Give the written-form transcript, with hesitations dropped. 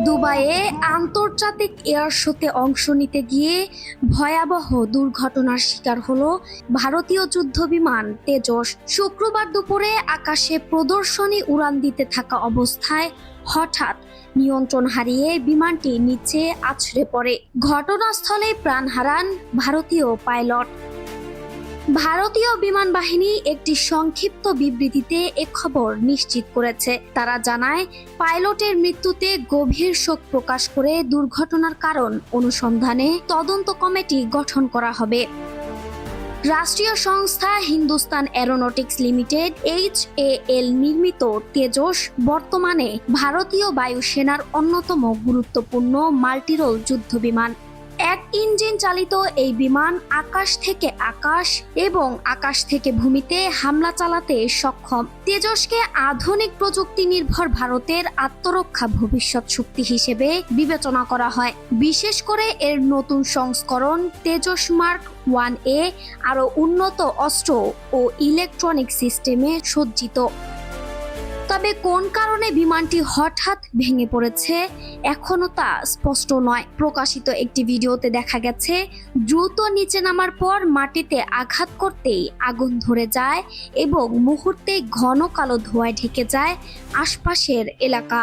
দুবাইয়ে আন্তর্জাতিক এয়ার শোতে অংশ নিতে গিয়ে ভয়াবহ দুর্ঘটনার শিকার হলো ভারতীয় যুদ্ধবিমান তেজস। শুক্রবার দুপুরে আকাশে প্রদর্শনী উড়ান দিতে থাকা অবস্থায় হঠাৎ নিয়ন্ত্রণ হারিয়ে বিমানটি নিচে আছড়ে পড়ে। ঘটনাস্থলে প্রাণ হারান ভারতীয় পাইলট। ভারতীয় বিমান বাহিনী একটি সংক্ষিপ্ত বিবৃতিতে এ খবর নিশ্চিত করেছে। তারা জানায়, পাইলটের মৃত্যুতে গভীর শোক প্রকাশ করে দুর্ঘটনার কারণ অনুসন্ধানে তদন্ত কমিটি গঠন করা হবে। রাষ্ট্রীয় সংস্থা হিন্দুস্তান এরোনটিক্স লিমিটেড HAL নির্মিত তেজস বর্তমানে ভারতীয় বায়ুসেনার অন্যতম গুরুত্বপূর্ণ মাল্টিরোল যুদ্ধবিমান। এক ইঞ্জিন চালিত এই বিমান আকাশ থেকে আকাশ এবং আকাশ থেকে ভূমিতে হামলা চালাতে সক্ষম। তেজসকে আধুনিক প্রযুক্তি নির্ভর ভারতের আত্মরক্ষা ভবিষ্যৎ শক্তি হিসেবে বিবেচনা করা হয়। বিশেষ করে এর নতুন সংস্করণ তেজস মার্ক 1A আরও উন্নত অস্ত্র ও ইলেকট্রনিক সিস্টেমে সজ্জিত। তবে কোন কারণে বিমানটি হঠাৎ ভেঙে পড়েছে এখনো তা স্পষ্ট নয়। প্রকাশিত একটি ভিডিওতে দেখা গেছে, দ্রুত নিচে নামার পর মাটিতে আঘাত করতেই আগুন ধরে যায় এবং মুহূর্তে ঘন কালো ধোঁয়ায় ঢেকে যায় আশপাশের এলাকা।